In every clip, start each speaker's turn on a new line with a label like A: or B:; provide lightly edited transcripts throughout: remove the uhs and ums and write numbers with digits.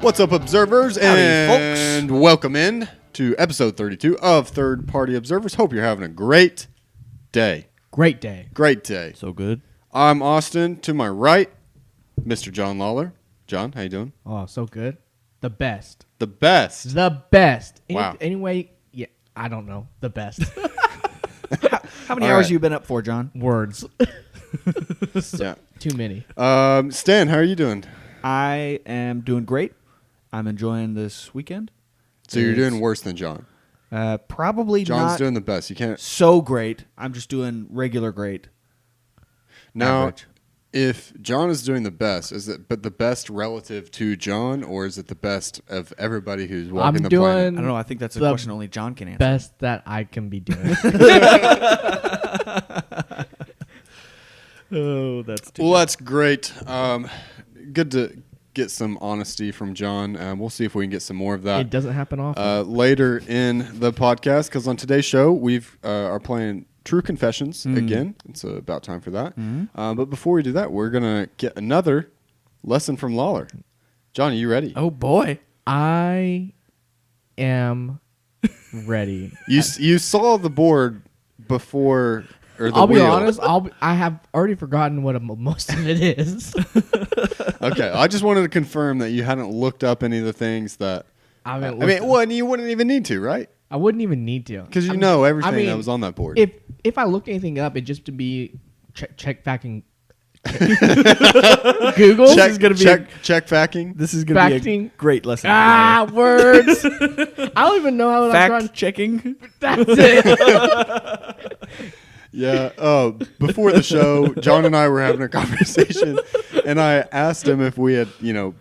A: What's up, observers?
B: Howdy,
A: and
B: folks.
A: Welcome in to episode 32 of Third Party Observers. Hope you're having a great day.
C: Great day.
A: Great day.
B: So good.
A: I'm Austin. To my right, Mr. John Lawler. John, how you doing?
C: Oh, so good. The best.
A: The best.
C: The best.
A: Wow.
C: Anyway, yeah, I don't know. The best.
B: How many
A: All
B: hours
A: right.
B: you been up for, John?
C: Words.
A: Yeah.
C: Too many.
A: Stan, how are you doing?
B: I am doing great. I'm enjoying this weekend.
A: So you're
B: It's,
A: doing worse than John.
B: Probably
A: John's
B: not
A: doing the best. You can't.
B: so great. I'm just doing regular great.
A: Now,
B: Average.
A: if John is doing the best, is it but the best relative to John, or is it the best of everybody who's walking
C: I'm
A: the
C: doing
A: planet?
B: I don't know. I think that's a
C: the
B: question only John can answer.
C: best that I can be doing.
B: Oh, that's too
A: Well, that's great. Good to get some honesty from John. We'll see if we can get some more of that
C: It doesn't happen often.
A: later in the podcast. Because on today's show, we are playing True Confessions again. It's about time for that. But before we do that, we're gonna get another lesson from Lawler. John, are you ready?
B: Oh boy.
C: I am ready.
A: You saw the board before. Or the
C: I'll be
A: wheel.
C: honest. I have already forgotten what most of it is.
A: Okay, I just wanted to confirm that you hadn't looked up any of the things that.
C: I haven't
A: I mean,
C: looked-
A: well, and you wouldn't even need to, right?
C: I wouldn't even need to
A: Because you
C: I mean-
A: know everything
C: I mean,
A: that was on that board.
C: If I looked anything up, it just to be check facting. Google.
A: check,
B: is gonna be
A: check facking.
B: This is going to be a
C: Facting.
B: great lesson.
C: Words. I don't even know how I'm trying.
B: Fact checking.
C: That's it.
A: Yeah. Oh, before the show, John and I were having a conversation, and I asked him if we had,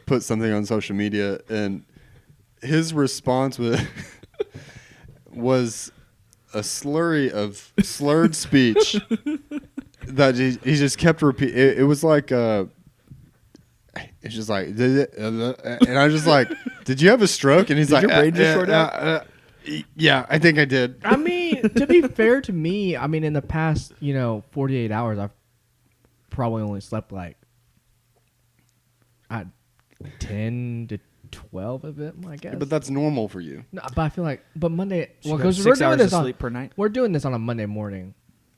A: put something on social media, and his response was a slurry of slurred speech that he just kept repeating. It was like it's just like, and I was just like, "Did you have a stroke?" And he's
B: Did
A: like,
B: your brain just short out?
A: "Yeah, I think I did."
C: I mean, to be fair to me, I mean, in the past, 48 hours, I've probably only slept like 10 to 12 of it, I guess.
A: But that's normal for you.
C: No, but I feel like, Monday,
B: So you
C: because
B: got
C: we're
B: 6
C: doing
B: hours
C: this
B: of sleep per night,
C: we're doing this on a Monday morning,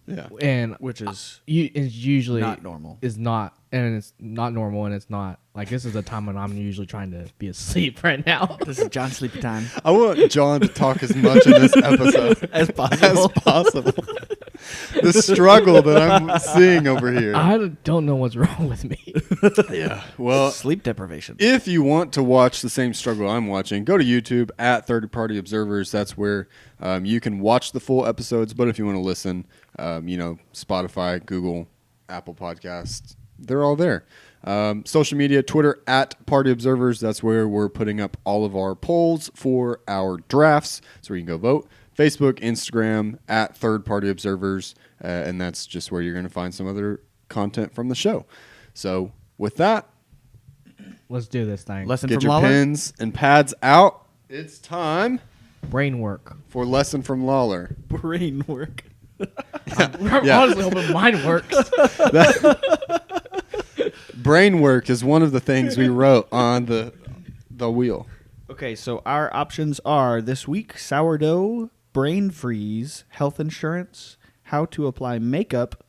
A: Yeah.
C: and
B: which is
C: it's usually
B: not normal.
C: Is not, and it's not normal, and it's not like this is a time when I'm usually trying to be asleep right now.
B: This is John's sleepy time.
A: I want John to talk as much in this episode
B: As possible.
A: The struggle that I'm seeing over here.
C: I don't know what's wrong with me.
A: Yeah. Well,
B: Sleep deprivation.
A: if you want to watch the same struggle I'm watching, go to YouTube at Third Party Observers. That's where you can watch the full episodes. But if you want to listen, Spotify, Google, Apple Podcasts, they're all there. Social media, Twitter at Party Observers. That's where we're putting up all of our polls for our drafts. So you can go vote. Facebook, Instagram at Third Party Observers. And that's just where you're going to find some other content from the show. So with that,
C: Let's do this thing.
B: Lesson
A: get
B: from
A: your
B: Lawler.
A: pens and pads out. It's time
C: Brain work.
A: for Lesson from Lawler.
B: Brain work.
C: I'm
A: Yeah.
C: honestly hoping mine works.
A: Brain work is one of the things we wrote on the wheel.
B: Okay, so our options are this week: sourdough, brain freeze, health insurance, how to apply makeup,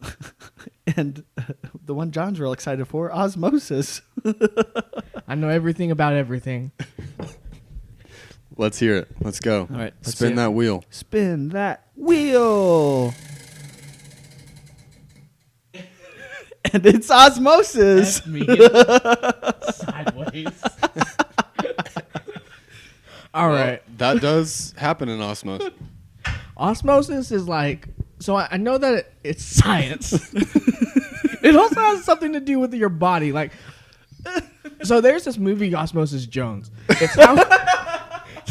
B: and the one John's real excited for, osmosis.
C: I know everything about everything.
A: Let's hear it. Let's go.
B: All right, let's
A: Spin
B: see it.
A: that wheel.
B: Spin that wheel. And it's osmosis.
C: That's me. Sideways. All right.
A: That does happen in osmosis.
C: Osmosis is like, so I know that it's science. It also has something to do with your body. Like, so there's this movie, Osmosis Jones. It's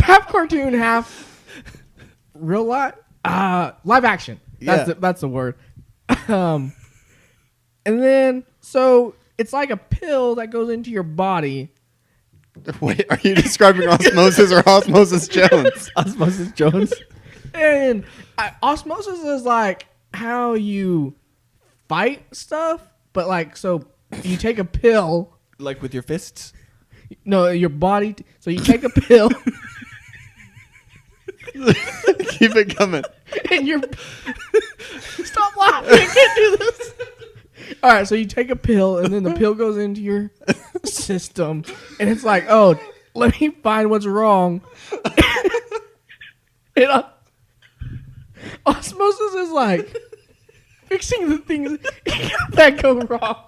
C: half cartoon, half real life, live action. That's the word. And then, so it's like a pill that goes into your body.
A: Wait, are you describing osmosis or Osmosis Jones?
B: Osmosis Jones.
C: And osmosis is like how you fight stuff, but like, so you take a pill.
B: Like with your fists?
C: No, your body. So you take a pill,
A: Keep it coming.
C: and your stop laughing. I can't do this. All right, so you take a pill, and then the pill goes into your system, and it's like, oh, let me find what's wrong. And osmosis is like fixing the things that go wrong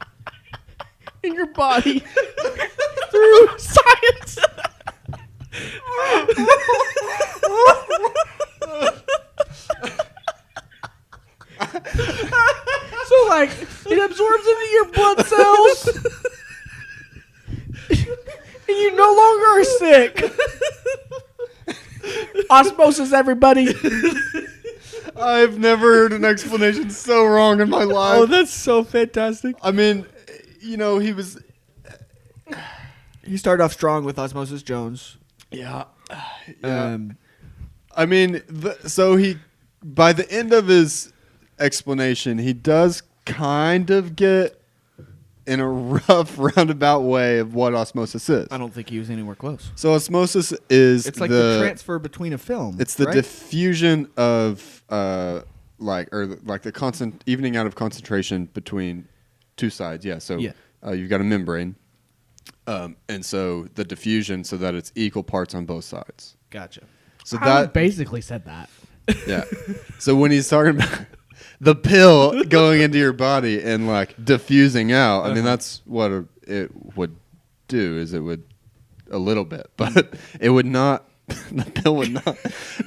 C: in your body through science. So, like, it absorbs into your blood cells, and you no longer are sick. Osmosis, everybody.
A: I've never heard an explanation so wrong in my life.
B: Oh, that's so fantastic.
A: I mean,
B: He started off strong with Osmosis Jones.
A: yeah.
B: Um,
A: So he, by the end of his explanation, he does kind of get in a rough, roundabout way of what osmosis is.
B: I don't think he was anywhere close.
A: So osmosis is
B: It's like the transfer between a film.
A: It's the
B: right?
A: diffusion of the constant evening out of concentration between two sides. Yeah. So
B: Yeah.
A: You've got a membrane, and so the diffusion so that it's equal parts on both sides.
B: Gotcha.
A: So
C: I
A: that
C: basically said that.
A: yeah. So when he's talking about the pill going into your body and like diffusing out, I mean that's what it would do. Is it would a little bit, but it would not. The pill would not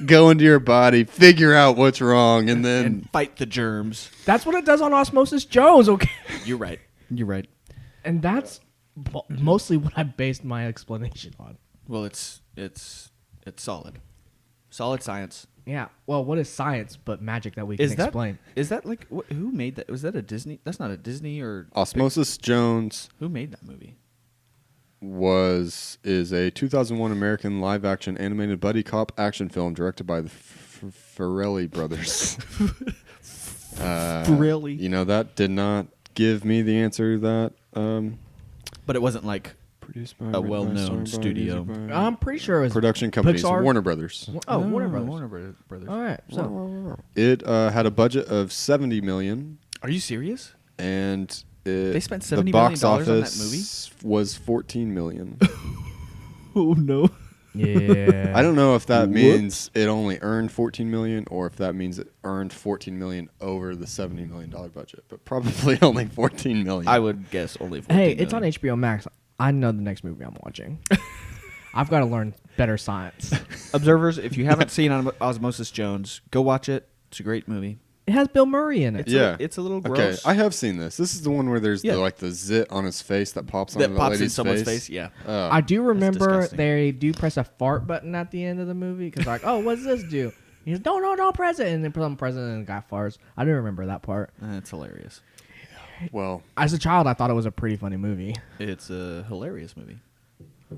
A: go into your body, figure out what's wrong, and then
B: And fight the germs.
C: That's what it does on Osmosis Jones, okay?
B: You're right. You're right.
C: And that's mostly what I based my explanation on.
B: Well, it's solid. Solid science.
C: Yeah. Well, what is science but magic that we can explain?
B: Is that like who made that? Was that a Disney? That's not a Disney or
A: Osmosis Jones
B: who made that movie?
A: is a 2001 American live-action animated buddy cop action film directed by the Farrelly brothers.
B: Farrelly.
A: You know, that did not give me the answer to that.
B: But it wasn't like
A: Produced by
B: A well-known studio.
C: I'm pretty sure it was
A: production companies,
C: Pixar?
A: Warner Brothers.
C: Oh, Warner Brothers.
B: Warner Brothers.
C: All right. So
A: It had a budget of $70 million,
B: Are you serious?
A: and
B: They spent
A: the
B: $70
A: box
B: million on that
A: office was $14 million.
B: Oh no.
C: yeah.
A: I don't know if that
B: Whoops.
A: means it only earned $14 million or if that means it earned $14 million over the $70 million budget, but probably only $14 million.
B: I would guess only 14
C: Hey, it's on
B: million.
C: HBO Max. I know the next movie I'm watching. I've got to learn better science.
B: Observers, if you haven't seen Osmosis Jones, go watch it. It's a great movie.
C: It has Bill Murray in it.
B: It's a little gross.
A: Okay, I have seen this. This is the one where there's
B: Yeah.
A: the zit on his face that pops
B: that
A: onto the
B: pops in
A: lady's
B: someone's
A: face.
B: face. Yeah.
C: I do remember
B: disgusting.
C: they do press a fart button at the end of the movie because like, oh, what's this do? He goes, no, don't press it, and then put on president and the guy farts. I do remember that part.
B: It's hilarious.
A: Well,
C: As a child, I thought it was a pretty funny movie.
B: It's a hilarious movie.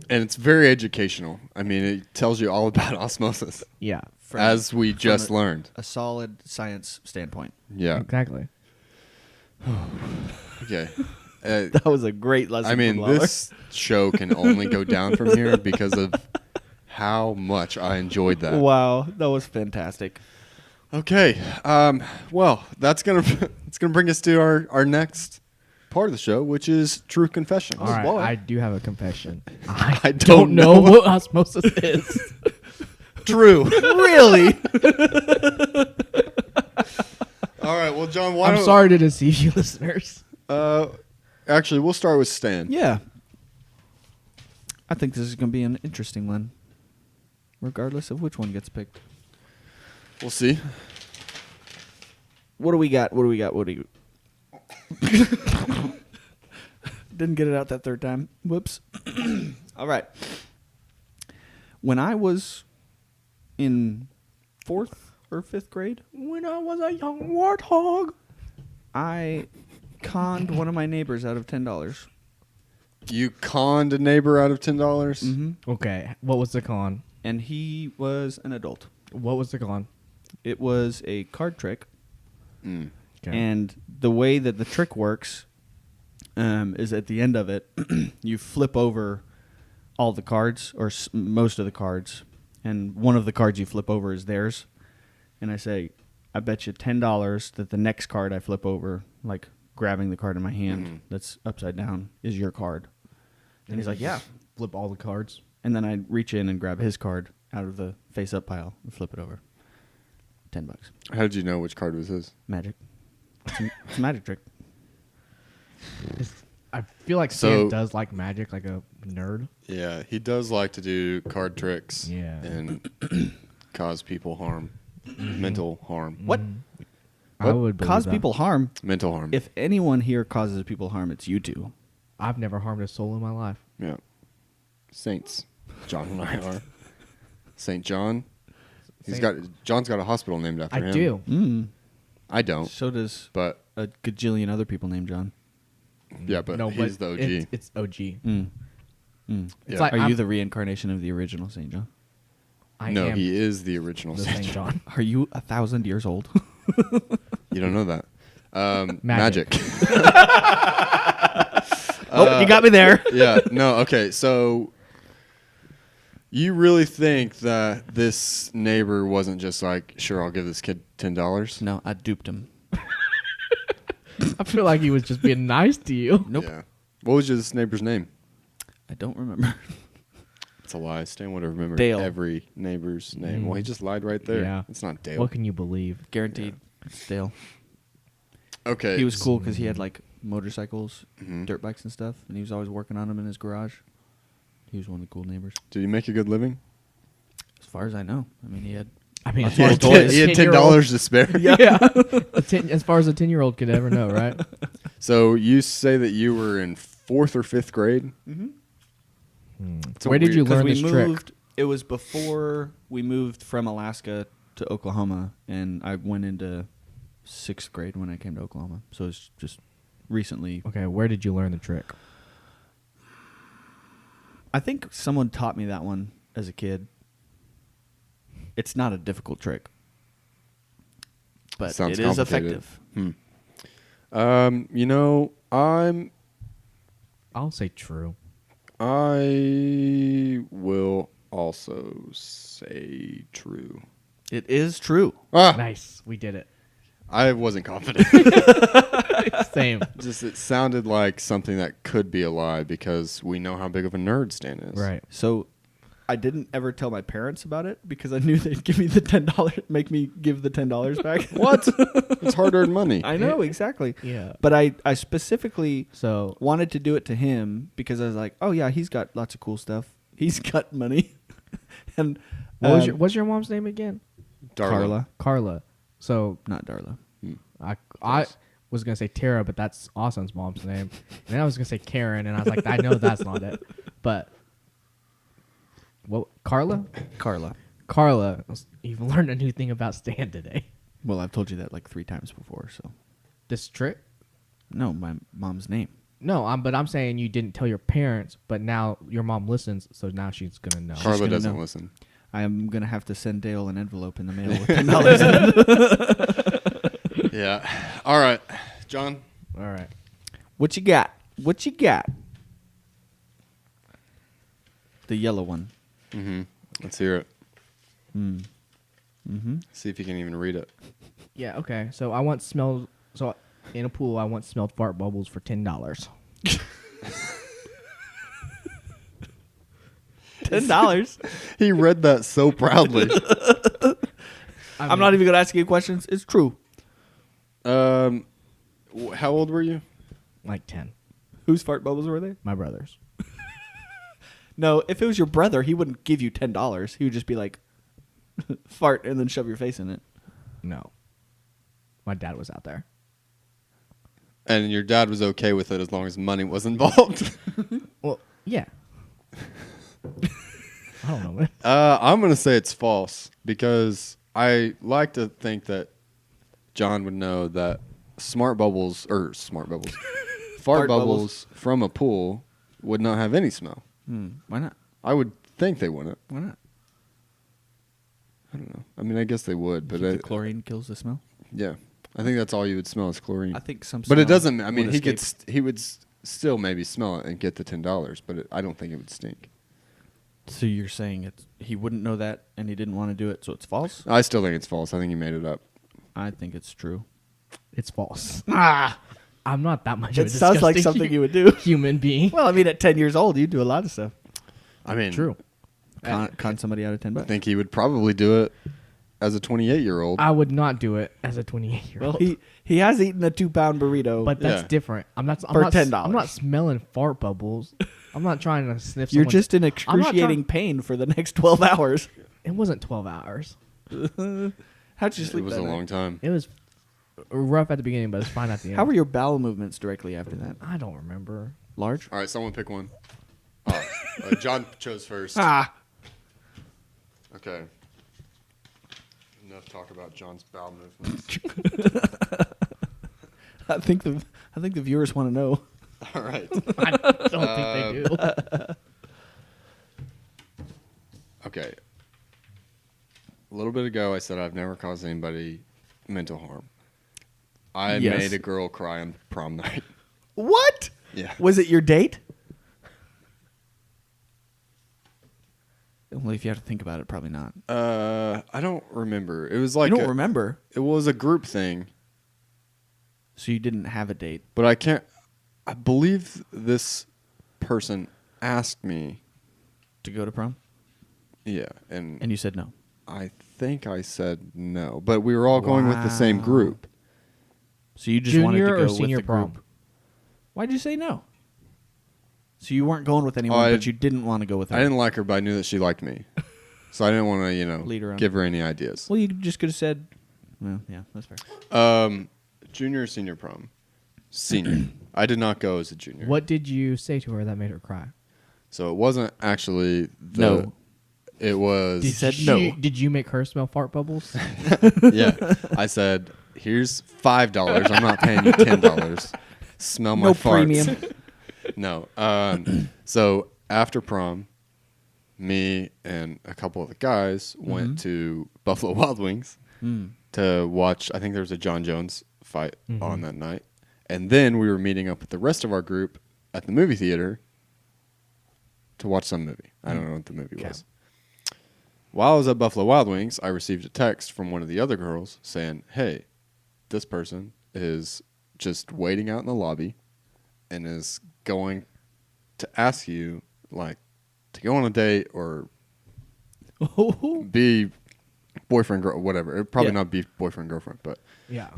A: and it's very educational. I mean, it tells you all about osmosis,
C: Yeah,
A: as we just
B: a-
A: learned.
B: A solid science standpoint.
A: Yeah.
C: exactly.
A: Okay.
B: That was a great lesson.
A: I mean,
B: from Lawler.
A: this show can only go down from here because of how much I enjoyed that.
B: Wow, that was fantastic.
A: Okay. Well, it's gonna bring us to our next part of the show, which is True Confessions.
C: All right,
B: Lawler.
C: I do have a confession.
A: I
C: Don't know what osmosis is.
A: True.
B: Really?
A: All right. Well, John, why
C: I'm
A: don't
C: sorry to deceive you, listeners.
A: Actually, we'll start with Stan.
B: Yeah. I think this is going to be an interesting one, regardless of which one gets picked.
A: We'll see.
B: What do we got? What do you... Didn't get it out that third time. Whoops. All right. When I was in 4th or 5th grade,
C: When I was a young warthog.
B: I conned one of my neighbors out of $10.
A: You conned a neighbor out of $10.
B: Mm-hmm.
C: Okay, what was the con?
B: And he was an adult.
C: What was the con?
B: It was a card trick.
A: Mm.
C: Okay.
B: And the way that the trick works is at the end of it, you flip over all the cards or most of the cards, and one of the cards you flip over is theirs. And I say, I bet you $10 that the next card I flip over, like grabbing the card in my hand that's upside down, is your card. And he's like, yeah.
C: Flip all the cards.
B: And then I reach in and grab his card out of the face-up pile and flip it over. $10.
A: How did you know which card was his?
B: Magic. It's a magic trick.
C: I feel like Stan does like magic, like a nerd.
A: Yeah, he does like to do card tricks.
C: Yeah.
A: And cause people harm, mental harm.
B: What?
C: I would believe
B: cause
C: that.
B: people harm?
A: Mental harm.
B: If anyone here causes people harm, it's you two.
C: I've never harmed a soul in my life.
A: Yeah. Saints. John and I are. Saint John. John's got a hospital named after him.
C: I do.
B: Mm.
A: I don't.
B: So does
A: But
B: a gajillion other people named John.
A: yeah, but he's the OG.
C: It's OG.
B: Mm. Mm.
C: It's
A: Yeah.
C: like
B: Are you the reincarnation of the original St. John?
C: I
A: no,
C: am
A: he is the original
C: the
A: Saint
C: Saint
A: John.
C: John.
B: Are you 1,000 years old?
A: You don't know that.
C: Magic.
B: You got me there.
A: Yeah. No. Okay. So you really think that this neighbor wasn't just like, sure, I'll give this kid $10?
B: No, I duped him.
C: I feel like he was just being nice to you.
B: Nope.
A: Yeah. What was this neighbor's name?
B: I don't remember.
A: It's a lie. Stan would have remembered
B: Dale.
A: every neighbor's name. Well, he just lied right there.
C: Yeah.
A: It's not Dale.
C: What can you believe?
B: Guaranteed. It's Dale.
A: Okay.
B: He was cool because he had like motorcycles,
A: Mhm.
B: dirt bikes and stuff, and he was always working on them in his garage. He was one of the cool neighbors.
A: Did he make a good living?
B: As far as I know. I mean, he had...
C: I mean,
B: Lots
C: as
B: of
C: far as
B: toys.
A: He had $10 to spare.
C: Yeah. As far as a 10-year-old could ever know, right?
A: So you say that you were in 4th or 5th grade? It's a
C: Where did you
A: weird-
C: learn
B: we
C: this
B: moved.
C: trick?
B: It was before we moved from Alaska to Oklahoma, and I went into 6th grade when I came to Oklahoma. So it's just recently.
C: Okay, where did you learn the trick?
B: I think someone taught me that one as a kid. It's not a difficult trick, but
A: Sounds
B: it is
A: complicated.
B: effective.
A: You know,
C: I'll say true.
A: I will also say true.
B: It is true.
A: Ah,
C: Nice. We did it.
A: I wasn't confident.
C: Same.
A: Just it sounded like something that could be a lie because we know how big of a nerd Stan is.
C: Right.
B: So I didn't ever tell my parents about it because I knew they'd give me the $10, make me give the $10 back.
A: What? It's hard-earned money.
B: I know, exactly.
C: Yeah.
B: But I specifically
C: So
B: wanted to do it to him because I was like, oh yeah, he's got lots of cool stuff. He's got money. And
C: what's your mom's name again?
A: Darla.
B: Carla,
C: Carla. So
B: not Darla.
C: I was gonna say Tara, but that's Austin's mom's name. And then I was gonna say Karen, and I was like, I know that's not it. But what? Carla? Carla. You've learned a new thing about Stan today.
B: Well, I've told you that like 3 times before. So
C: This trick?
B: no, my mom's name.
C: No, but I'm saying you didn't tell your parents, but now your mom listens, so now she's gonna know.
A: Carla
B: gonna
A: doesn't
B: know.
A: listen.
B: I am gonna have to send Dale an envelope in the mail with $10 in it.
A: Yeah. All right. John?
C: All right.
B: What you got? What you got? The yellow one.
A: Mm-hmm. Let's hear it.
B: Mm-hmm.
A: See if you can even read it.
C: Yeah. Okay. So I once smelled. So in a pool, I once smelled fart bubbles for $10.
B: $10.
A: He read that so proudly.
B: I'm not even gonna ask you questions. It's true.
A: How old were you?
C: like 10.
B: Whose fart bubbles were they?
C: My brother's.
B: No, if it was your brother, he wouldn't give you $10. He would just be like, fart and then shove your face in it.
C: No. My dad was out there.
A: And your dad was okay with it as long as money was involved.
C: Well, yeah. I don't know, man.
A: I'm going to say it's false because I like to think that John would know that fart bubbles from a pool would not have any smell.
B: Why not?
A: I would think they wouldn't.
B: Why not?
A: I don't know. I mean, I guess they would, but
B: The chlorine kills the smell.
A: yeah, I think that's all you would smell is chlorine.
B: I think some.
A: But it
B: smell
A: doesn't. I mean,
B: would escape.
A: he would still maybe smell it and get the $10, but I don't think it would stink.
B: So you're saying he wouldn't know that and he didn't want to do it, so it's false?
A: I still think it's false. I think he made it up.
B: I think it's true.
C: It's false.
B: Ah!
C: I'm not that much of a
B: It sounds like
C: disgusting
B: something you would do.
C: human being.
B: Well, I mean, at 10 years old, you do a lot of stuff.
A: I mean,
C: True.
B: Con somebody out of 10
A: I
B: bucks.
A: think he would probably do it as a 28-year-old.
C: I would not do it as a 28-year-old.
B: Well, he has eaten a 2-pound burrito.
C: but that's
A: Yeah.
C: different. I'm not
B: For $10.
C: I'm not smelling fart bubbles. I'm not trying to sniff.
B: you're
C: someone's-
B: just in
C: I'm not
B: excruciating pain for the next 12 hours.
C: It wasn't 12 hours.
B: How'd you
A: It
B: sleep
A: was
B: that
A: a
B: night?
A: long time.
C: It was rough at the beginning, but it's fine at the end.
B: How were your bowel movements directly after that?
C: I don't remember.
B: Large?
A: All right, someone pick one. John chose first.
B: Ah!
A: Okay. Enough talk about John's bowel movements.
B: I think the viewers want to know.
A: All right.
C: I don't think they do.
A: Okay. A little bit ago, I said I've never caused anybody mental harm. I
B: Yes.
A: made a girl cry on prom night.
B: What?
A: Yeah.
B: Was it your date? Well, if you have to think about it, probably not.
A: I don't remember. It was like
B: You don't remember,
A: it was a group thing,
B: so you didn't have a date.
A: but I can't. I believe this person asked me.
B: To go to prom?
A: Yeah, and
B: And you said no.
A: I think I said no, but we were all going with the same
B: Wow.
A: group.
B: So you just wanted to
C: Junior
B: go
C: or senior
B: with the
C: prom?
B: group. Why'd you say no? So you weren't going with anyone,
A: I-
B: but you didn't want to go with her.
A: I didn't like her, but I knew that she liked me, so I didn't want to,
B: Lead her on.
A: give her any ideas.
B: Well, you just could have said, well, yeah, that's fair.
A: Junior or senior prom? Senior. I did not go as a junior.
C: What did you say to her that made her cry?
A: So it wasn't actually the.
B: No.
A: It was.
B: He said no.
C: Did you make her smell fart bubbles?
A: Yeah. I said, "Here's $5. I'm not paying you $10. Smell my
B: No
A: farts."
B: premium.
A: No. So after prom, me and a couple of the guys went to Buffalo Wild Wings to watch. I think there was a John Jones fight on that night, and then we were meeting up with the rest of our group at the movie theater to watch some movie. I don't know what the movie was. While I was at Buffalo Wild Wings, I received a text from one of the other girls saying, "Hey, this person is just waiting out in the lobby and is going to ask you, like, to go on a date or be boyfriend, girl, whatever. It'd probably
B: Yeah.
A: not be boyfriend, girlfriend, but
C: Yeah.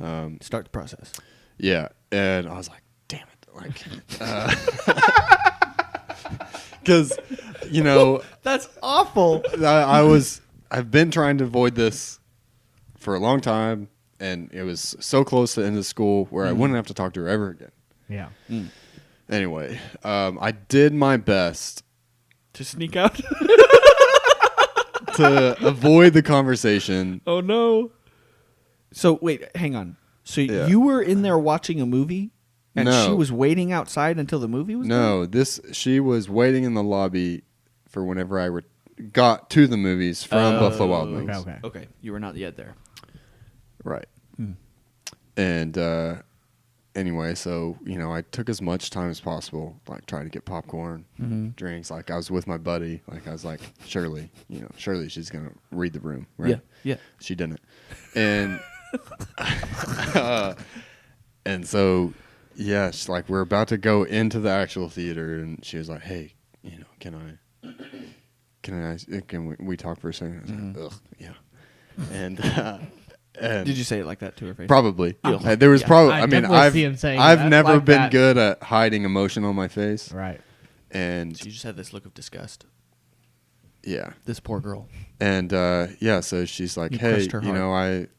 B: Start the process.
A: yeah." And I was like, "Damn it!" Like, because
B: That's awful.
A: I've been trying to avoid this for a long time, and it was so close to the end of school where I wouldn't have to talk to her ever again.
C: Yeah.
A: Anyway, I did my best
B: To sneak out?
A: to avoid the conversation.
B: Oh, no. So, wait, hang on. So
A: Yeah.
B: you were in there watching a movie, and
A: No.
B: she was waiting outside until the movie was done?
A: No, she was waiting in the lobby for whenever I got to the movies from Buffalo Wild Wings.
C: Okay.
B: Okay, you were not yet there.
A: Right. And anyway, so I took as much time as possible, like trying to get popcorn, drinks. Like I was with my buddy. Like I was like, surely she's gonna read the room, right?
B: Yeah.
A: She didn't, and and so yeah, she's like we're about to go into the actual theater, and she was like, "Hey, can we talk for a second?" I was like, "Ugh, yeah," and
B: Did you say it like that to her face?
A: Probably.
B: Yeah.
A: There was
B: Yeah.
A: probably.
C: I
A: I mean,
C: definitely see him saying
A: I've
C: that,
A: never
C: like
A: been
C: that.
A: good at hiding emotion on my face,
C: Right.
A: and
B: So you just had this look of disgust.
A: yeah,
B: This poor girl.
A: and yeah. So she's like,
B: You
A: "Hey,
B: crushed her heart.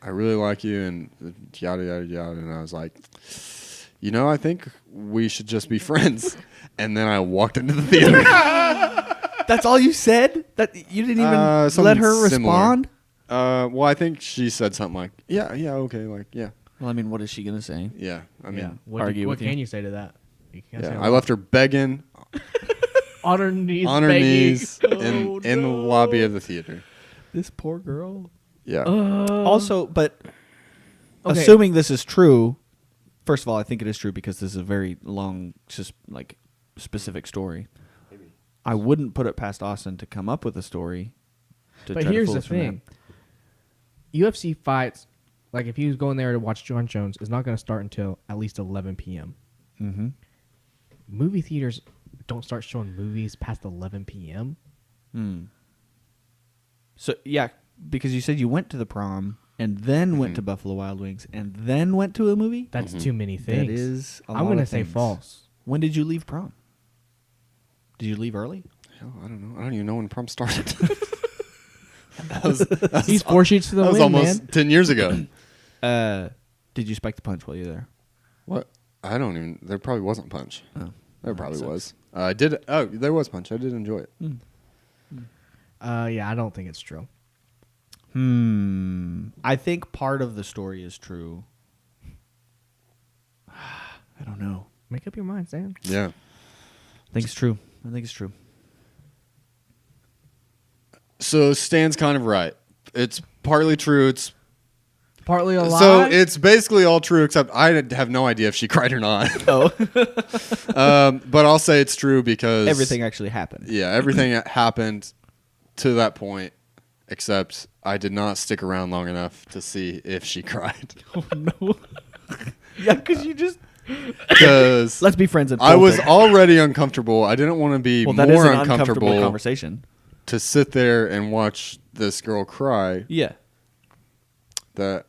A: I really like you," and yada yada yada. And I was like, I think we should just be friends. And then I walked into the theater.
B: That's all you said? That you didn't even let
A: something
B: her
A: similar.
B: respond?
A: Well, I think she said something like, "Yeah, okay, like yeah,
B: Well, I mean, what is she going to say?
A: yeah." I mean,
B: argue
C: What
B: with you.
C: can you say to that? You can't say
A: yeah.
C: a
A: I
C: lot.
A: left her begging
C: on her knees.
A: on her
C: begging.
A: knees
B: Oh,
A: in the lobby of the theater.
B: This poor girl.
A: Yeah.
B: Also, but
C: Okay.
B: assuming this is true, first of all, I think it is true because this is a very long, just like specific story. I wouldn't put it past Austin to come up with a story.
C: But here's the thing: UFC fights, like if he was going there to watch John Jones, is not going to start until at least 11 p.m.
B: Mm-hmm.
C: Movie theaters don't start showing movies past 11 p.m.
B: So yeah, because you said you went to the prom and then went to Buffalo Wild Wings and then went to a movie.
C: That's too many things.
B: That is.
C: I'm going to say false.
B: When did you leave prom? Did you leave early?
A: Hell, I don't know. I don't even know when prom started.
C: He's 4 sheets to the
A: That was
C: wind,
A: almost
C: man.
A: 10 years ago.
B: Did you spike the punch while you were there?
A: What? I don't even. There probably wasn't punch.
B: Oh,
A: There probably was. I did. Oh, there was punch. I did enjoy it.
C: Yeah, I don't think it's true.
B: I think part of the story is true. I don't know.
C: Make up your mind, Sam.
A: Yeah.
B: I think it's true. I think it's true.
A: So Stan's kind of right. It's partly true. It's
C: Partly a lie.
A: so it's basically all true except I have no idea if she cried or not.
B: Oh,
A: But I'll say it's true because
B: everything actually happened.
A: Yeah, everything happened to that point, except I did not stick around long enough to see if she cried.
B: Oh no. Yeah, because you just
A: Because
B: let's be friends.
A: I was already uncomfortable. I didn't want to be
B: that is
A: more
B: an uncomfortable
A: uncomfortable
B: conversation.
A: to sit there and watch this girl cry.
B: Yeah.
A: That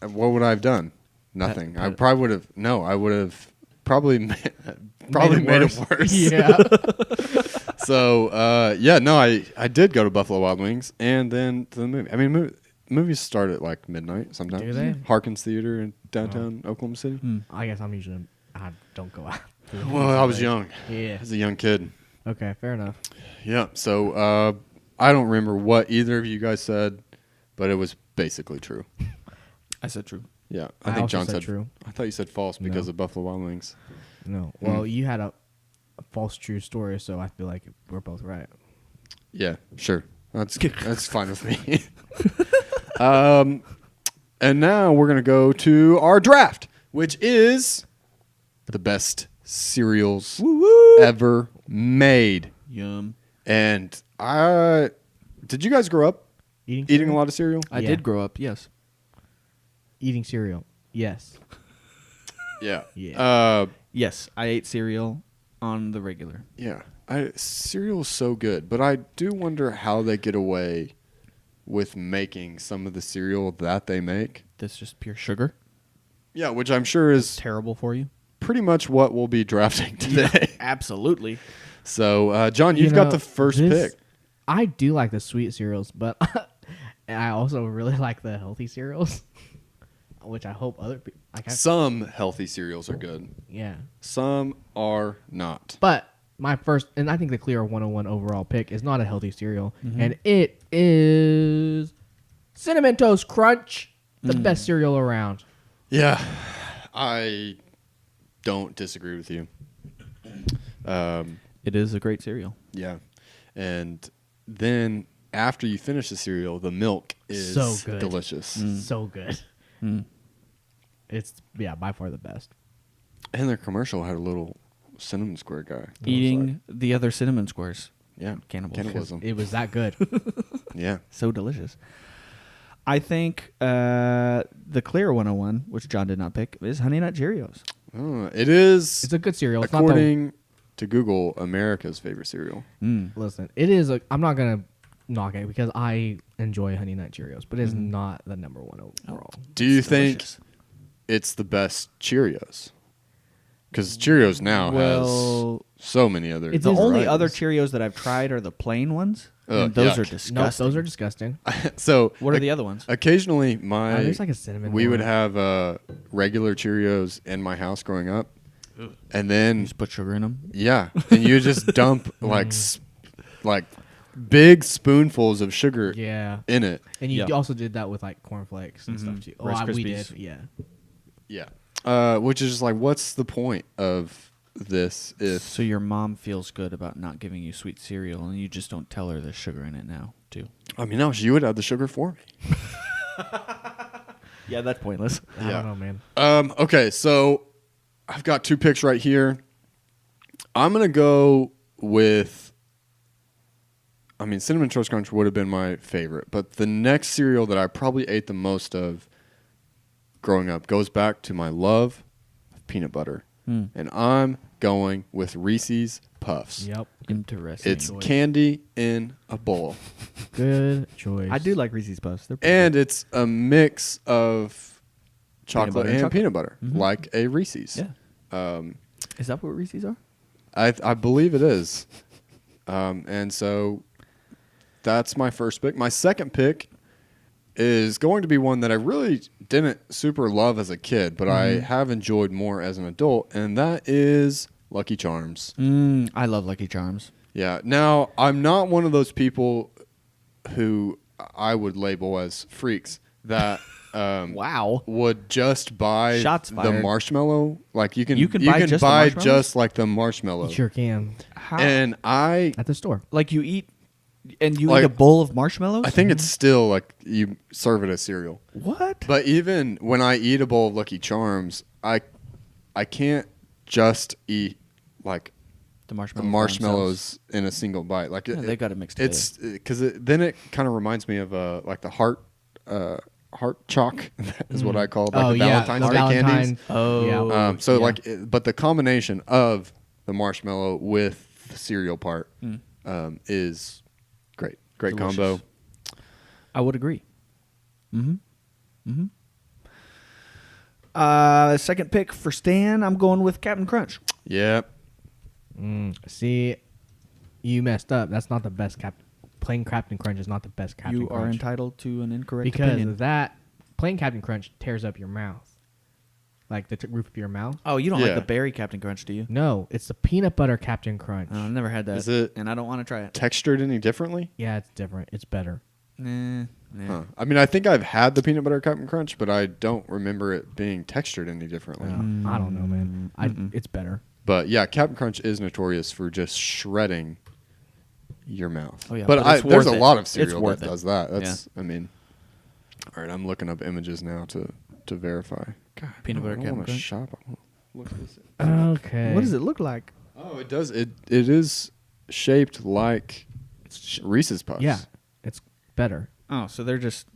A: what would I have done? Nothing. I
B: Pat-
A: probably would have. No, I would have probably made it worse.
C: Yeah.
A: So yeah, no, I did go to Buffalo Wild Wings and then to the movie. I mean, movies start at like midnight sometimes.
C: Do they?
A: Harkins Theater in downtown Oklahoma City.
C: I guess I'm usually I don't go out.
A: Well, I was young.
C: Yeah.
A: I was a young kid.
C: Okay, fair enough.
A: Yeah. So I don't remember what either of you guys said, but it was basically true.
B: I said true.
A: Yeah,
C: I
A: I think
C: also
A: John
C: said
A: said
C: true.
A: I thought you said false because
C: No.
A: of Buffalo Wild Wings.
C: No. Well, you had a false true story, so I feel like we're both right.
A: Yeah, sure. That's fine with me. And now we're gonna go to our draft, which is the best cereals ever made.
B: Yum.
A: And did you guys grow up eating a
C: cereal?
A: lot of cereal?
B: I
C: Yeah.
B: did grow up. Yes.
C: Eating cereal. Yes.
A: Yeah.
C: Yeah.
B: Yes, I ate cereal on the regular.
A: Yeah. Cereal is so good, but I do wonder how they get away with making some of the cereal that they make.
B: That's just pure sugar.
A: Yeah, which I'm sure is
B: Terrible for you.
A: pretty much what we'll be drafting today.
B: Absolutely.
A: So, John, you've got the first pick.
C: I do like the sweet cereals, but I also really like the healthy cereals, which I hope other people
A: Some healthy cereals are good.
C: Yeah.
A: Some are not.
C: But my first, and I think the clear 101 overall pick is not a healthy cereal, and it is Cinnamon Toast Crunch, the best cereal around.
A: Yeah, I don't disagree with you.
B: It is a great cereal.
A: Yeah, and then after you finish the cereal, the milk is
C: So good.
A: delicious.
C: So good. It's by far the best.
A: And their commercial had a little cinnamon square guy.
B: Eating the other cinnamon squares.
A: Yeah,
B: Cannibalism.
C: It was that good.
A: Yeah,
B: So delicious. I think the clear 101, which John did not pick, is Honey Nut Cheerios.
A: it is.
C: It's a good cereal. It's
A: according to Google, America's favorite cereal.
C: Listen, it is I'm not gonna knock it because I enjoy Honey Nut Cheerios, but it's not the number one overall.
A: Do you
B: It's
A: think
B: delicious.
A: it's the best Cheerios? Because Cheerios now has so many other.
C: It's
B: The only
C: varieties.
B: other Cheerios that I've tried are the plain ones.
A: Ugh,
B: And those
A: yuck.
B: are
C: No,
B: disgusting.
C: those are disgusting.
A: So
B: What are the other ones?
A: occasionally
C: There's like a cinnamon.
A: we
C: one.
A: would have regular Cheerios in my house growing up, and then
B: Just put sugar in them.
A: yeah, and you just dump like big spoonfuls of sugar
C: Yeah,
A: in it.
C: and you
B: Yeah.
C: also did that with like cornflakes and stuff too.
B: Rice
C: We
B: Krispies.
C: did. Yeah.
A: Yeah, which is just like, what's the point of this if
B: So your mom feels good about not giving you sweet cereal, and you just don't tell her there's sugar in it now, too.
A: I mean, no, she would add the sugar for me.
B: Yeah, that's pointless.
C: I
A: Yeah.
C: don't know, man.
A: Okay, so I've got two picks right here. I'm gonna go with I mean, Cinnamon Toast Crunch would have been my favorite, but the next cereal that I probably ate the most of growing up goes back to my love of peanut butter. And I'm going with Reese's Puffs.
C: Yep.
B: Interesting.
A: It's candy in a bowl.
C: Good choice.
B: I do like Reese's Puffs. They're
A: And it's a mix of chocolate
B: butter and
A: and
B: chocolate.
A: peanut butter, like a Reese's.
B: Yeah. Is that what Reese's are?
A: I believe it is. And so that's my first pick. My second pick is going to be one that I really didn't super love as a kid, but I have enjoyed more as an adult, and that is Lucky Charms.
B: I love Lucky Charms.
A: Yeah. Now, I'm not one of those people who I would label as freaks that
B: Wow.
A: would just buy
B: Shots
A: the
B: fired.
A: marshmallow. Like you can
B: buy just the marshmallows?
A: just like the marshmallow.
C: You sure can.
B: How?
A: And I
C: At the store.
B: Like you eat, and you
A: Like,
B: eat a bowl of marshmallows?
A: I think it's still like you serve it as cereal.
B: What?
A: But even when I eat a bowl of Lucky Charms, I can't just eat like
B: The
A: the marshmallows in a single bite. Like
B: Yeah, they got it mixed together.
A: It's because then it kind of reminds me of like the heart chalk is what I call it, like the Valentine's Day candies.
B: Oh.
C: Yeah.
A: So
C: Yeah.
A: like, but the combination of the marshmallow with the cereal part is great. Great
B: Delicious.
A: combo.
B: I would agree. Second pick for Stan, I'm going with Captain Crunch.
A: Yeah.
C: See, you messed up. That's not the best plain Captain Crunch is not the best Captain
B: You
C: Crunch.
B: are entitled to an incorrect
C: because
B: opinion.
C: of that. Plain Captain Crunch tears up your mouth, like the roof of your mouth.
B: Oh, you don't
A: Yeah.
B: like the berry Captain Crunch, do you?
C: No, it's the peanut butter Captain Crunch.
B: Oh, I've never had that.
A: Is it-
B: And I don't want to try it.
A: Textured any differently?
C: Yeah, it's different. It's better.
B: Nah.
A: Huh. I mean, I think I've had the peanut butter Captain Crunch, but I don't remember it being textured any differently.
C: I don't know, man. It's better.
A: But yeah, Captain Crunch is notorious for just shredding your mouth.
B: Oh, yeah,
A: but
B: but it's
A: there's
B: worth
A: a
B: it.
A: lot of
B: It's
A: cereal that
B: worth it.
A: does that. That's, I mean, all right, I'm looking up images now to verify. God,
B: Peanut butter
A: I
B: Captain
A: want to
B: Crunch?
A: shop. I want to look this up.
C: Okay.
B: What does it look like?
A: Oh, it does. It is shaped like Reese's Puffs.
C: Yeah, it's better.
B: Oh, so they're just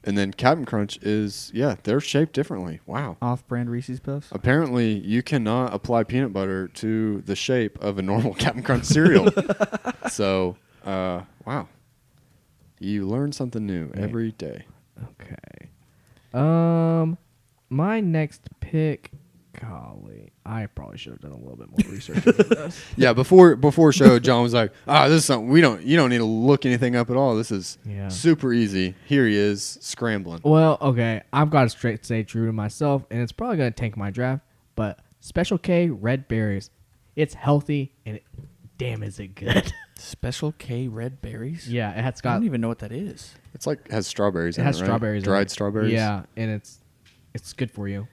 A: And then Captain Crunch is, they're shaped differently. Wow.
B: off-brand Reese's Puffs?
A: Apparently, you cannot apply peanut butter to the shape of a normal Captain Crunch cereal. So, wow. You learn something new every day.
C: Okay. My next pick. Golly, I probably should have done a little bit more research into this.
A: Yeah, before show, John was like, this is something you don't need to look anything up at all. This is
C: Yeah.
A: super easy. Here he is, scrambling.
C: Well, okay, I've got to stay true to myself, and it's probably going to tank my draft, but Special K red berries. It's healthy, and damn, is it good.
B: Special K red berries?
C: Yeah, it has
B: I
C: got
B: don't even know what that is.
A: It's like has strawberries
C: it
A: in
C: has
A: it, right?
C: strawberries. in
A: Dried
C: it.
A: strawberries.
C: Yeah, and it's good for you.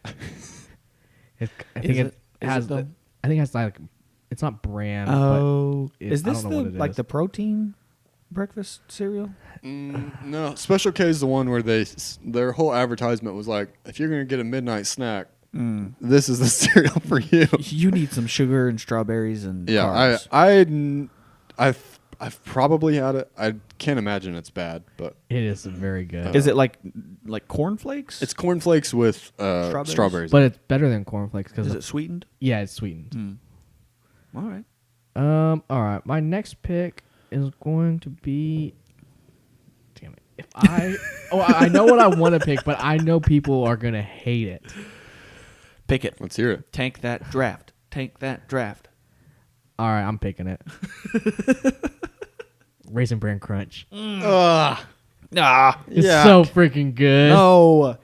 C: I think
B: Is
C: it
B: it
C: has.
B: though?
C: I think it's like it's not bran.
B: Oh,
C: but it,
B: is this
C: I don't know
B: the
C: what it
B: like
C: is.
B: the protein breakfast cereal?
A: No, Special K is the one where their whole advertisement was like, if you're gonna get a midnight snack, this is the cereal for you.
B: You need some sugar and strawberries and
A: Yeah,
B: carbs.
A: I've probably had it. I can't imagine it's bad, but
C: It is very good.
B: Is it like cornflakes?
A: it's cornflakes with strawberries.
C: But it's better than cornflakes because
B: Is it sweetened?
C: yeah, it's sweetened.
B: All right.
C: All right. My next pick is going to be. Damn it! If I know what I want to pick, but I know people are gonna hate it.
B: Pick it.
A: Let's hear it.
B: Tank that draft. Tank that draft.
C: All right, I'm picking it. Raisin Bran Crunch.
B: Ah.
C: It's
A: Yeah.
C: so freaking good.
B: No.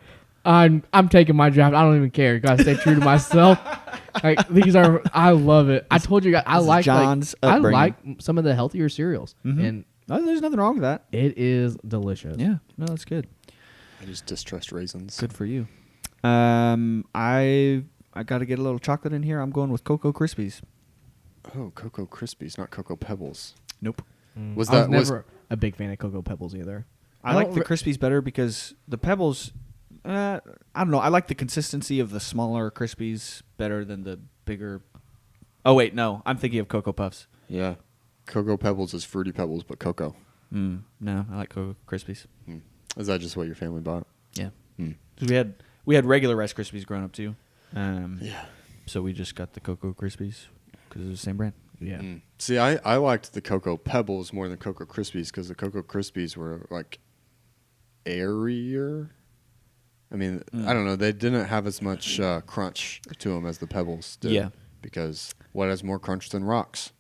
C: I'm taking my draft. I don't even care. Gotta stay true to myself. Like I love it. I told you guys, I
B: This is
C: like
B: John's
C: I
B: upbringing.
C: like some of the healthier cereals, and
B: No, there's nothing wrong with that.
C: it is delicious.
B: Yeah. No, that's good.
A: I just distrust raisins.
B: Good for you. I got to get a little chocolate in here. I'm going with Cocoa Krispies.
A: Oh, Cocoa Krispies, not Cocoa Pebbles.
B: Nope.
A: Was
C: I
A: that
C: was never a big fan of Cocoa Pebbles either.
B: I like
C: don't
B: the
C: re-
B: Krispies better because the Pebbles, I don't know. I like the consistency of the smaller Krispies better than the bigger. Oh, wait, no. I'm thinking of Cocoa Puffs.
A: Yeah. Cocoa Pebbles is Fruity Pebbles, but cocoa.
B: No, I like Cocoa Krispies.
A: Is that just what your family bought?
B: Yeah.
A: Hmm.
B: 'Cause we had regular Rice Krispies growing up too.
A: Yeah.
B: So we just got the Cocoa Krispies because it was the same brand.
C: Yeah.
A: See, I liked the Cocoa Pebbles more than Cocoa Krispies because the Cocoa Krispies were like airier. I mean, I don't know. They didn't have as much crunch to them as the Pebbles did.
B: Yeah.
A: Because what has more crunch than rocks?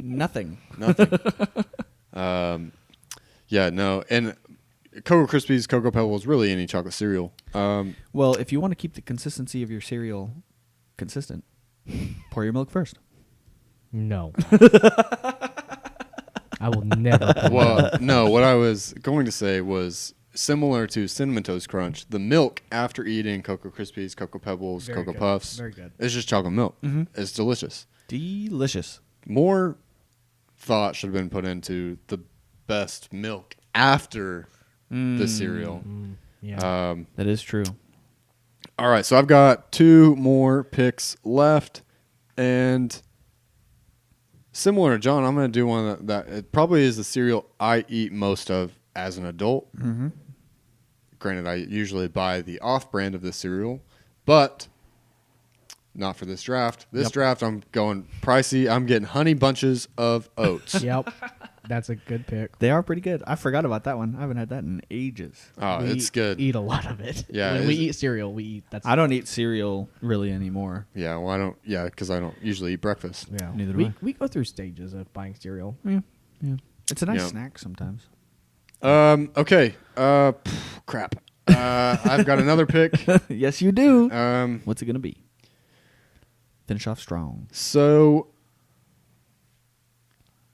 B: Nothing.
A: Nothing. Yeah, no. And Cocoa Krispies, Cocoa Pebbles, really any chocolate cereal.
B: Well, if you want to keep the consistency of your cereal consistent, pour your milk first.
C: No. I will never.
A: Well, no, what I was going to say was similar to Cinnamon Toast Crunch, the milk after eating Cocoa Krispies, Cocoa Pebbles,
C: Very
A: Cocoa
C: good.
A: Puffs,
C: Very good.
A: it's just chocolate milk. It's delicious.
B: Delicious.
A: More thought should have been put into the best milk after the cereal.
C: Yeah.
B: That is true.
A: All right, so I've got 2 more picks left, and similar to John, I'm going to do one that it probably is the cereal I eat most of as an adult. Granted, I usually buy the off-brand of this cereal, but not for this draft. This draft, I'm going pricey. I'm getting Honey Bunches of Oats.
C: Yep. That's a good pick.
B: They are pretty good. I forgot about that one. I haven't had that in ages.
A: Oh,
C: We
A: it's good.
C: Eat a lot of it.
A: Yeah,
C: When we
A: it's-
C: eat cereal, we eat. That's
B: I don't eat cereal really anymore.
A: Yeah, well, I don't. Yeah, because I don't usually eat breakfast.
C: Yeah.
B: Neither do
C: we,
B: I.
C: we go through stages of buying cereal.
B: Yeah. It's a nice
A: Yeah.
B: snack sometimes.
A: Okay. Crap. I've got another pick.
B: Yes, you do.
A: Um,
B: What's it going to be? Finish off strong.
A: so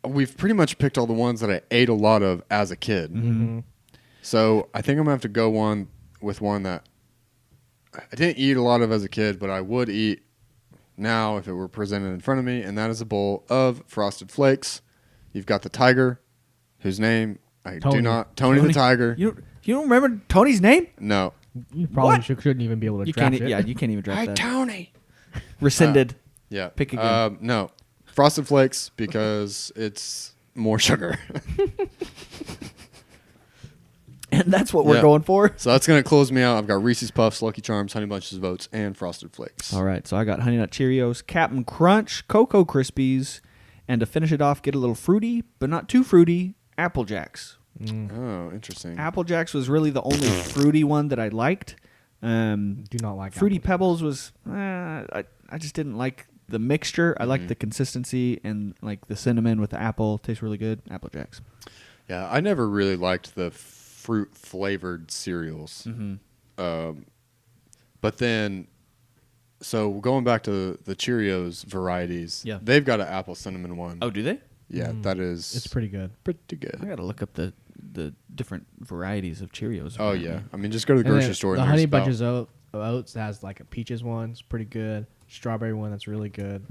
A: we've pretty much picked all the ones that I ate a lot of as a kid. So I think I'm gonna have to go with one that I didn't eat a lot of as a kid, but I would eat now if it were presented in front of me, and that is a bowl of Frosted Flakes. You've got the tiger, whose name I do
C: Tony.
A: not. Tony the tiger.
B: You don't remember Tony's name?
A: No.
C: You probably
B: What?
C: shouldn't even be able to
B: You
C: draft
B: can't.
C: it.
B: Yeah, you can't even draft that.
A: Tony.
B: Rescinded.
A: Yeah.
B: Pick again.
A: No. Frosted Flakes because it's more sugar.
B: And that's what we're
A: Yeah.
B: going for.
A: So that's going to close me out. I've got Reese's Puffs, Lucky Charms, Honey Bunches of Oats, and Frosted Flakes.
B: All right, so I got Honey Nut Cheerios, Captain Crunch, Cocoa Krispies, and to finish it off, get a little fruity, but not too fruity, Apple Jacks.
A: Oh, interesting.
B: Apple Jacks was really the only fruity one that I liked.
C: Do not like
B: Fruity
C: apple.
B: Pebbles was I just didn't like the mixture. I liked the consistency and like the cinnamon with the apple tastes really good. Apple Jacks.
A: Yeah, I never really liked the fruit flavored cereals. But then, so going back to the Cheerios varieties,
B: Yeah.
A: they've got an apple cinnamon one.
B: Oh, do they?
A: Yeah, that is
C: It's pretty good.
A: pretty
B: I
A: good.
B: gotta look up the different varieties of Cheerios.
A: Oh
B: apparently.
A: yeah, I mean just go to the
C: And
A: grocery
C: then
A: store.
C: The
A: and
C: Honey
A: there's about-
C: Bunches of Oats has like a peaches one. It's pretty good. Strawberry one that's really good.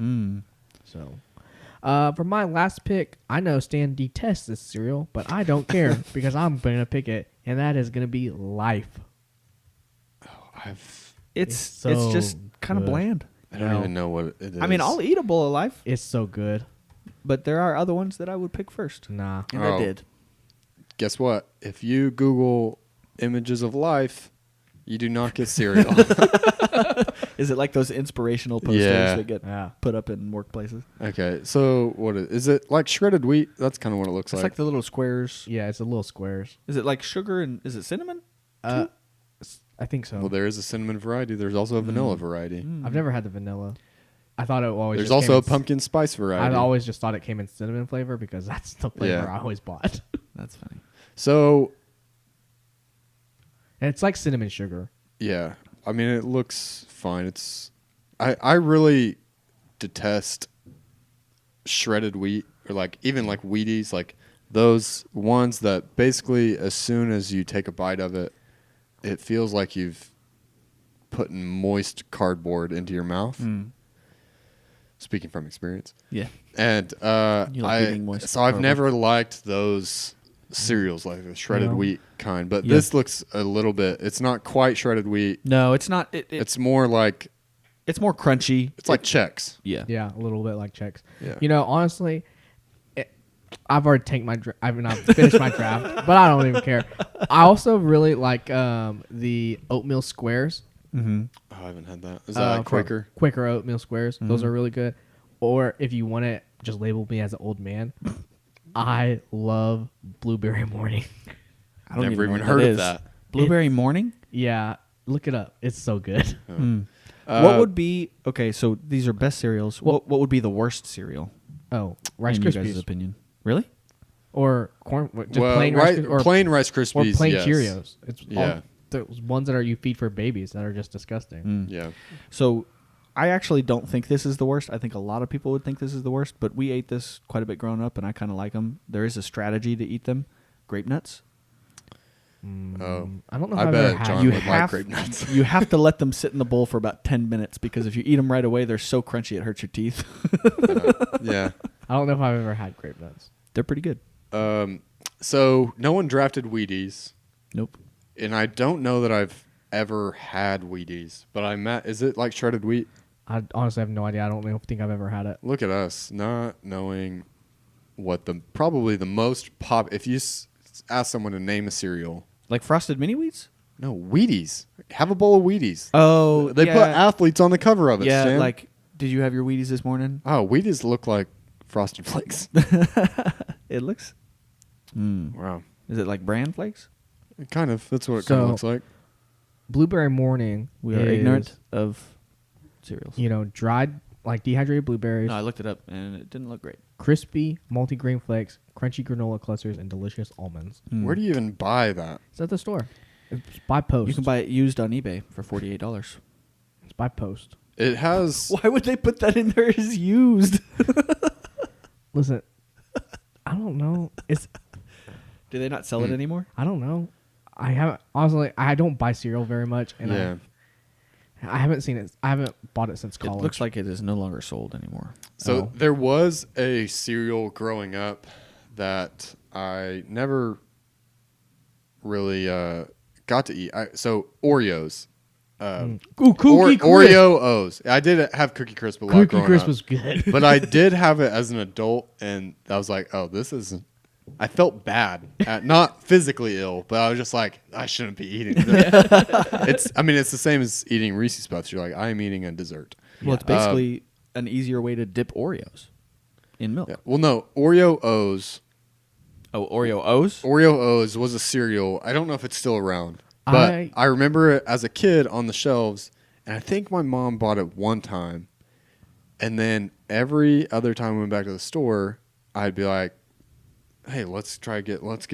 C: So, for my last pick, I know Stan detests this cereal, but I don't care because I'm gonna pick it, and that is gonna be Life.
B: It's
C: so
B: just kind of
C: good.
B: bland.
A: I don't even know what it is.
B: I mean, I'll eat a bowl of Life,
C: It's so good.
B: but there are other ones that I would pick first,
C: Nah.
B: and
A: Oh.
B: I did.
A: Guess what? If you Google images of life, you do not get cereal.
B: Is it like those inspirational posters
A: Yeah.
B: that get
C: Yeah.
B: put up in workplaces?
A: Okay, so what is it? Like shredded wheat? That's kind of what it looks
B: It's like the little squares.
C: Yeah, it's a little squares.
B: Is it like sugar and is it cinnamon?
C: I think so.
A: Well, there is a cinnamon variety. There's also a vanilla variety.
C: I've never had the vanilla. I thought it always.
A: There's
C: just
A: also
C: came
A: a
C: in
A: pumpkin spice variety.
C: I always just thought it came in cinnamon flavor because that's the flavor
A: Yeah.
C: I always bought.
B: That's funny.
A: So
C: And it's like cinnamon sugar.
A: yeah, I mean it looks fine. It's I really detest shredded wheat or like even like Wheaties, like those ones that basically as soon as you take a bite of it, it feels like you've put moist cardboard into your mouth. Speaking from experience.
B: Yeah.
A: And
B: You like eating moist
A: so I've
B: cardboard.
A: never liked those cereals like the shredded
C: No.
A: wheat kind, but
B: Yeah.
A: this looks a little bit. It's not quite shredded wheat.
B: No, it's not.
A: It's more like
B: It's more crunchy.
A: It's like Chex.
B: Yeah.
C: Yeah, a little bit like Chex.
A: Yeah.
C: You know, honestly, I've already taken my I've finished my draft, but I don't even care. I also really like the oatmeal squares.
B: Mm-hmm.
A: Oh, I haven't had that. Is that like
C: from
A: Quaker?
C: Quaker oatmeal squares. Those
B: Mhm.
C: are really good. Or if you want to just label me as an old man, I love Blueberry Morning.
B: I don't
A: Never
B: even
A: even
B: know
A: heard
B: what
A: of
B: that is.
A: that.
B: Blueberry morning?
C: Yeah, look it up. It's so good.
B: What would be okay? So these are best cereals. What would be the worst cereal?
C: Oh, Rice
B: in you guys'
C: Krispies
B: opinion? Really?
C: or corn, just
A: well,
C: plain Rice Krispies, or
A: plain Rice Krispies,
C: or plain
A: yes.
C: Cheerios. It's
A: Yeah.
C: all those ones that you feed for babies that are just disgusting.
A: Yeah.
B: So I actually don't think this is the worst. I think a lot of people would think this is the worst, but we ate this quite a bit growing up, and I kind of like them. There is a strategy to eat them. Grape nuts.
A: Oh,
C: I don't know if
A: I
C: I've ever
A: bet
C: had.
A: John
B: You
A: would
B: have
A: like grape nuts.
B: you have to let them sit in the bowl for about 10 minutes because if you eat them right away, they're so crunchy it hurts your teeth.
A: Yeah.
C: I don't know if I've ever had grape nuts.
B: They're pretty good.
A: So no one drafted Wheaties,
B: Nope.
A: and I don't know that I've ever had Wheaties, but is it like shredded wheat?
C: I honestly have no idea. I don't think I've ever had it.
A: Look at us not knowing what probably the most if you ask someone to name a cereal.
B: Like Frosted Mini Wheats?
A: No, Wheaties. Have a bowl of Wheaties.
B: Oh,
A: They put athletes on the cover of it.
B: Yeah,
A: Stan.
B: like, did you have your Wheaties this morning?
A: Oh, Wheaties look like Frosted Flakes.
B: It looks.
A: Wow.
B: Is it like bran flakes?
A: Kind of. That's what it kind of looks like.
C: Blueberry Morning.
B: We are ignorant of cereals.
C: You know, dried like dehydrated blueberries,
B: No, I looked it up and it didn't look great.
C: crispy multi-grain flakes, crunchy granola clusters, and delicious almonds.
A: Where do you even buy that?
C: It's at the store. It's by post.
B: You can buy it used on eBay for $48.
C: It's by post.
A: It has.
B: Why would they put that in there as used?
C: Listen, I don't know.
B: Do they not sell it anymore?
C: I don't know. I haven't honestly. I don't buy cereal very much, and
A: Yeah.
C: I haven't seen it. I haven't bought it since college.
B: It looks like it is no longer sold anymore.
A: So there was a cereal growing up that I never really got to eat. So Oreos.
C: Ooh, Cookie Crisp.
A: Oreo O's. I did have Cookie Crisp a lot
C: Cookie
A: growing
C: Crisp
A: up.
C: was good.
A: But I did have it as an adult, and I was like, oh, this is... I felt bad. Not physically ill, but I was just like, I shouldn't be eating this. It's the same as eating Reese's Puffs. You're like, I am eating a dessert.
B: Well, it's basically an easier way to dip Oreos in milk.
A: Yeah. Well, no, Oreo O's.
B: Oh, Oreo O's?
A: Oreo O's was a cereal. I don't know if it's still around, but I remember it as a kid on the shelves, and I think my mom bought it one time, and then every other time we went back to the store, I'd be like, hey, let's get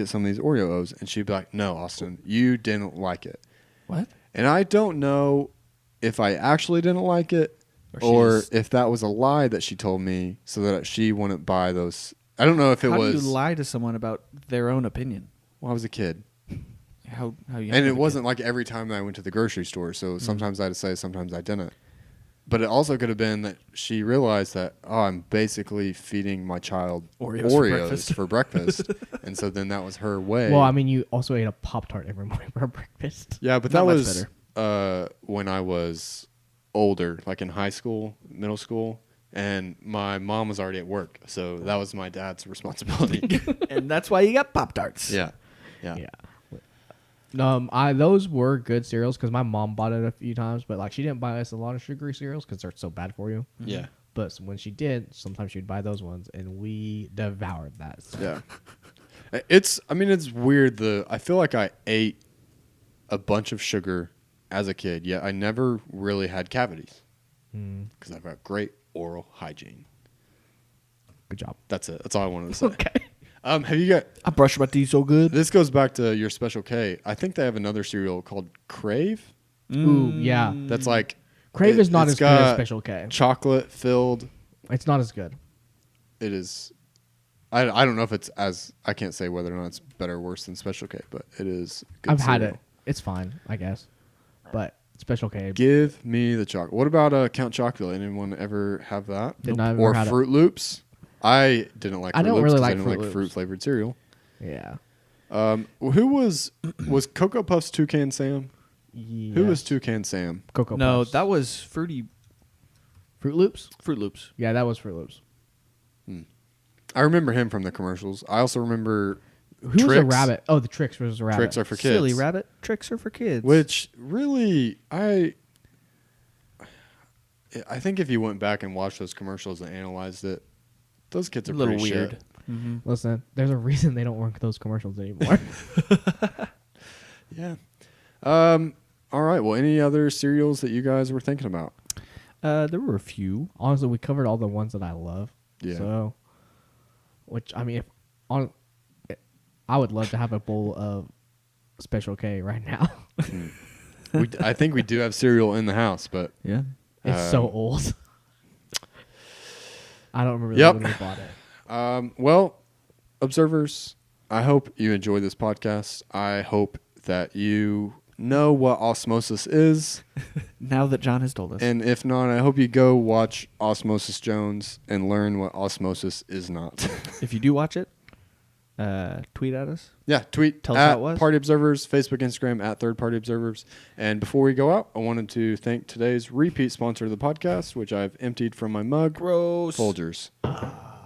A: some of these Oreo O's, and she'd be like, no, Austin, you didn't like it.
B: What?
A: And I don't know if I actually didn't like it or if that was a lie that she told me so that she wouldn't buy those. I don't know if it
B: How
A: was.
B: do you lie to someone about their own opinion?
A: Well, I was a kid.
B: How you?
A: And it wasn't like every time that I went to the grocery store. So sometimes I had to say, sometimes I didn't. But it also could have been that she realized that, I'm basically feeding my child Oreos for breakfast. And so then that was her way.
C: Well, I mean, you also ate a Pop-Tart every morning for breakfast.
A: Yeah, but
B: Not
A: that
B: much
A: was when I was older, like in high school, middle school. And my mom was already at work. So that was my dad's responsibility.
B: And that's why you got Pop-Tarts.
A: Yeah.
C: Those were good cereals because my mom bought it a few times, but like she didn't buy us a lot of sugary cereals because they're so bad for you.
A: Yeah.
C: But when she did, sometimes she'd buy those ones, and we devoured that.
A: Yeah. It's weird. I feel like I ate a bunch of sugar as a kid, yet I never really had cavities because I've got great oral hygiene.
C: Good job.
A: That's it. That's all I wanted to say.
C: Okay.
A: Have you got?
B: I brush my teeth so good.
A: This goes back to your Special K. I think they have another cereal called Crave.
C: Ooh, yeah.
A: That's like
C: Crave is not
A: it's
C: as good as
A: got
C: Special K.
A: Chocolate filled.
C: It's not as good.
A: It is. I don't know if it's as. I can't say whether or not it's better or worse than Special K, but it is. Good
C: I've had
A: cereal.
C: it. It's fine, I guess. But Special K.
A: Give me the chocolate. What about Count Chocula? Anyone ever have that?
C: Did not ever
A: or
C: had it.
A: Fruit Loops? I didn't like.
C: I
A: Fruit
C: don't
A: Loops
C: really
A: 'cause
C: like
A: I didn't
C: Fruit
A: like
C: Loops.
A: fruit flavored cereal.
C: Yeah.
A: Who was Cocoa Puffs Toucan Sam?
C: Yes.
A: Who was Toucan Sam?
C: Cocoa
B: No,
C: Puffs.
B: that was Fruity
C: Fruit Loops?
B: Fruit Loops.
C: Yeah, that was Fruit Loops.
A: I remember him from the commercials. I also remember
C: Who was a
A: Trix.
C: rabbit? Oh, the Trix was a rabbit.
A: Tricks are for kids.
B: Silly rabbit. Tricks are for kids.
A: Which really, I think if you went back and watched those commercials and analyzed it, those kids are
B: a little
A: pretty
B: weird.
A: shit.
B: Mm-hmm.
C: Listen, there's a reason they don't work those commercials anymore.
A: Yeah. All right. Well, any other cereals that you guys were thinking about?
B: There were a few.
C: Honestly, we covered all the ones that I love.
A: Yeah.
C: So, which I mean, I would love to have a bowl of Special K right now.
A: I think we do have cereal in the house, but
B: Yeah.
C: It's so old. I don't remember
A: Yep.
C: when we bought it.
A: Well, observers, I hope you enjoy this podcast. I hope that you know what osmosis is.
B: Now that John has told us.
A: And if not, I hope you go watch Osmosis Jones and learn what osmosis is not.
B: If you do watch it, tweet at us.
A: Yeah, tweet
B: Tell us
A: at
B: how it was.
A: Party Observers, Facebook, Instagram at Third Party Observers. And before we go out, I wanted to thank today's repeat sponsor of the podcast, which I've emptied from my mug,
B: Gross.
A: Folgers.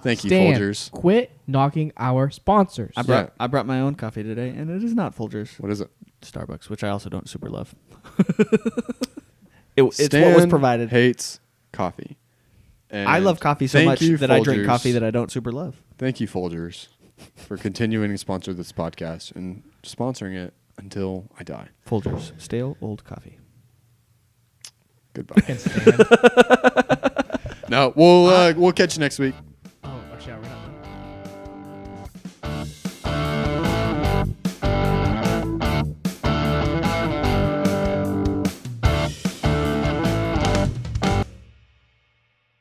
A: Thank you,
C: Stan,
A: Folgers.
C: quit knocking our sponsors.
B: I brought my own coffee today, and it is not Folgers.
A: What is it?
B: Starbucks, which I also don't super love. It's
A: Stan
B: what was provided.
A: hates coffee. And
B: I love coffee so
A: thank
B: much
A: you,
B: that I drink
A: Folgers.
B: coffee that I don't super love.
A: Thank you, Folgers, for continuing to sponsor this podcast and sponsoring it until I die.
B: Folgers, stale old coffee.
A: Goodbye.
C: Fucking Stan.
A: No, we'll catch you next week.